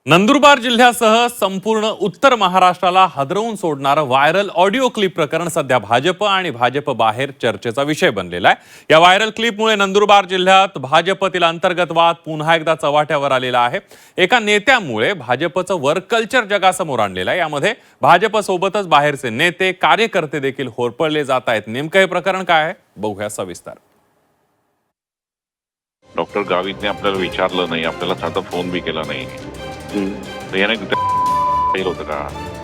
नंदुरबार जिल्ह्यासह संपूर्ण उत्तर महाराष्ट्राला हादरवून सोडणारं व्हायरल ऑडिओ क्लिप प्रकरण सध्या भाजप आणि भाजप बाहेर चर्चेचा विषय बनलेला आहे। या व्हायरल क्लिपमुळे नंदुरबार जिल्ह्यात भाजपतील अंतर्गत वाद पुन्हा एकदा चव्हाट्यावर आलेला आहे। एका नेत्यामुळे भाजपचं वर्क कल्चर जगासमोर आणलेलं आहे। यामध्ये भाजपसोबतच बाहेरचे नेते कार्यकर्ते देखील होरपळले जात आहेत। नेमकं हे प्रकरण काय आहे बघूया सविस्तर। डॉक्टर गावितने आपल्याला विचारलं नाही, आपल्याला साधा फोन बी केला नाही। याने होतं का?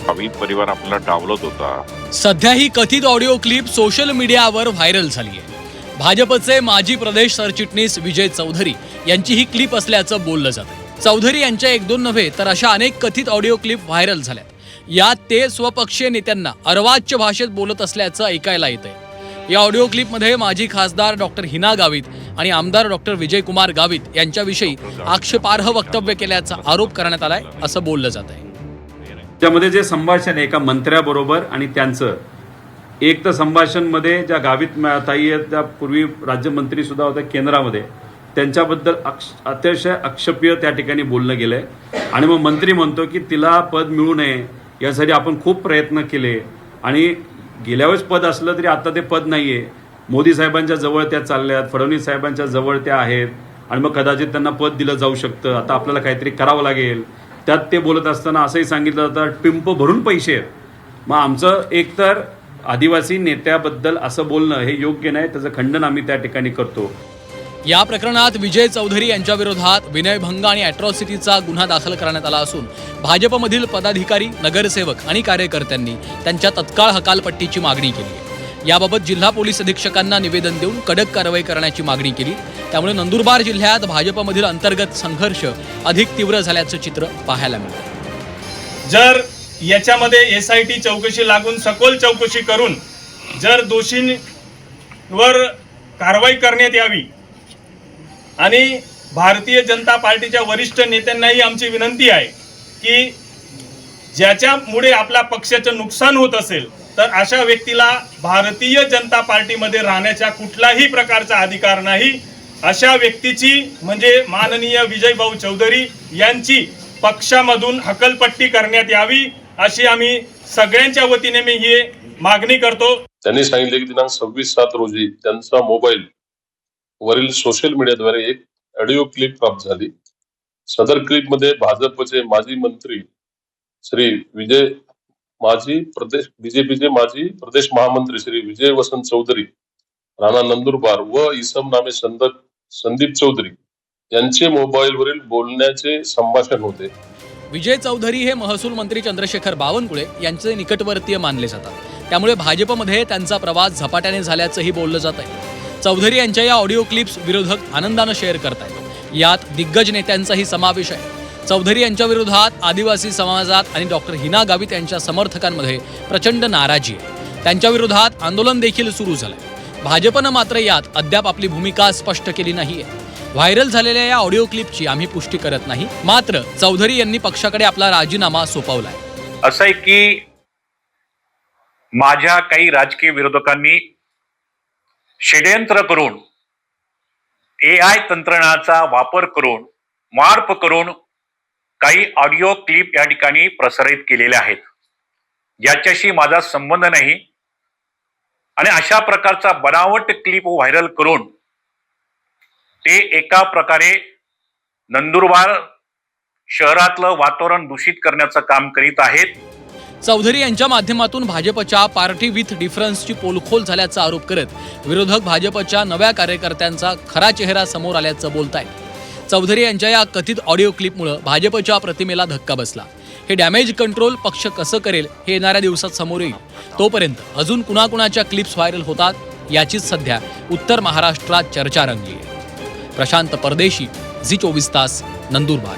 गावित परिवार आपल्याला डावलत होता। सध्या ही कथित ऑडिओ क्लिप सोशल मीडियावर व्हायरल झाली आहे। भाजपचे माजी प्रदेश सरचिटणीस विजय चौधरी यांची ही क्लिप असल्याचं बोललं जातं। चौधरी यांच्या एक दोन नव्हे तर अशा अनेक कथित ऑडिओ क्लिप व्हायरल झाल्यात। यात ते स्वपक्षीय नेत्यांना अर्वाच्य भाषेत बोलत असल्याचं ऐकायला येतंय। या ऑडिओ क्लिपमध्ये माजी खासदार डॉक्टर हिना गावित आणि आमदार डॉक्टर विजयकुमार गावित यांच्याविषयी आक्षेपार्ह वक्तव्य केल्याचा आरोप करण्यात आलाय असं बोललं जात आहे। त्यामध्ये जे संभाषण एका मंत्र्याबरोबर आणि त्यांचं एक तर संभाषणमध्ये ज्या गावित ताई आहेत त्या पूर्वी राज्यमंत्री सुद्धा होत्या केंद्रामध्ये, त्यांच्याबद्दल अतिशय आक्षेपीय त्या ठिकाणी बोलणं गेलंय। आणि मग मंत्री म्हणतो की तिला पद मिळू नये यासाठी आपण खूप प्रयत्न केले आणि गेल्या वेळेस पद असलं तरी आता ते पद नाहीये। मोदी साहेबांच्या जवळ त्या चालल्यात, फडणवीस साहेबांच्या जवळ त्या आहेत आणि मग कदाचित त्यांना पद दिलं जाऊ शकतं। आता आपल्याला काहीतरी करावं लागेल। त्यात ते बोलत असताना असंही सांगितलं जातं पिंप भरून पैसे आहेत। मग आमचं एकतर आदिवासी नेत्याबद्दल असं बोलणं हे योग्य नाही, त्याचं खंडन आम्ही त्या ठिकाणी करतो। या प्रकरणात विजय चौधरी यांच्या विरोधात विनयभंग आणि अॅट्रॉसिटीचा गुन्हा दाखल करण्यात आला असून भाजपमधील पदाधिकारी, नगरसेवक आणि कार्यकर्त्यांनी त्यांच्या तत्काळ हकालपट्टीची मागणी केली आहे। याबाबत जिल्हा पोलीस अधीक्षकांना निवेदन देऊन कडक कारवाई करण्याची मागणी केली। त्यामुळे नंदुरबार जिल्ह्यात भाजपमधील अंतर्गत संघर्ष अधिक तीव्र झाल्याचं चित्र पाहायला मिळतं। जर याच्यामध्ये SIT चौकशी लागून सखोल चौकशी करून जर दोषींवर कारवाई करण्यात यावी आणि भारतीय जनता पार्टीच्या वरिष्ठ नेत्यांनाही आमची विनंती आहे की ज्याच्यामुळे आपल्या पक्षाचं नुकसान होत असेल तर अशा व्यक्तीला भारतीय जनता पार्टीमध्ये राहण्याचा कुठलाही प्रकारचा अधिकार नाही। अशा व्यक्तीची म्हणजे माननीय विजयभाऊ चौधरी यांची पक्षामधून हकलपट्टी करण्यात यावी अशी आम्ही सगळ्यांच्या वतीने मी ही मागणी करतो। त्यांनी सांगितले की दिनांक 26/7 रोजी त्यांचा मोबाईल वरील सोशल मीडियाद्वारे एक ऑडिओ क्लिप प्राप्त झाली। सदर क्लिप मध्ये भाजपचे माजी मंत्री श्री बीजेपीचे माजी प्रदेश महामंत्री श्री विजय वसंत चौधरी राणा नंदुरबार व इसम नामे संदीप चौधरी यांचे मोबाईलवरील बोलण्याचे संभाषण होते। विजय चौधरी हे महसूल मंत्री चंद्रशेखर बावनकुळे यांचे निकटवर्तीय मानले जातात। त्यामुळे भाजपमध्ये त्यांचा प्रवास झपाट्याने झाल्याचंही बोललं जात आहे। चौधरी यांच्या या ऑडिओ क्लिप्स विरोधक आनंदानं शेअर करतायत। यात दिग्गज नेत्यांचाही समावेश आहे। चौधरी यांच्या विरोधात आदिवासी समाजात आणि डॉक्टर हिना गावित यांच्या समर्थकांमध्ये प्रचंड नाराजी आहे। त्यांच्या विरोधात आंदोलन देखील सुरू झालंय। भाजपनं मात्र यात अद्याप आपली भूमिका स्पष्ट केली नाहीये। व्हायरल झालेल्या या ऑडिओ क्लिपची आम्ही पुष्टी करत नाही, मात्र चौधरी यांनी पक्षाकडे आपला राजीनामा सोपवलाय। असं आहे की माझ्या काही राजकीय विरोधकांनी षड्यंत्र करून AI तंत्रज्ञानाचा वापर करून मार्प करून काही ऑडिओ क्लिप या ठिकाणी प्रसारित केलेले आहेत। याच्याशी माझा संबंध नाही आणि अशा प्रकारचा बनावट क्लिप व्हायरल करून ते एका प्रकारे नंदुरबार शहरातलं वातावरण दूषित करण्याचं काम करीत आहेत। चौधरी यांच्या माध्यमातून भाजपच्या पार्टी विथ डिफरन्सची पोलखोल झाल्याचा आरोप करत विरोधक भाजपच्या नव्या कार्यकर्त्यांचा खरा चेहरा समोर आल्याचं बोलतायत। चौधरी यांच्या या कथित ऑडिओ क्लिपमुळे भाजपच्या प्रतिमेला धक्का बसला। हे डॅमेज कंट्रोल पक्ष कसं करेल हे येणाऱ्या दिवसात समोर येईल। तोपर्यंत अजून कुणाकुणाच्या क्लिप्स व्हायरल होतात याचीच सध्या उत्तर महाराष्ट्रात चर्चा रंगली आहे। प्रशांत परदेशी, झी 24 तास, नंदुरबार।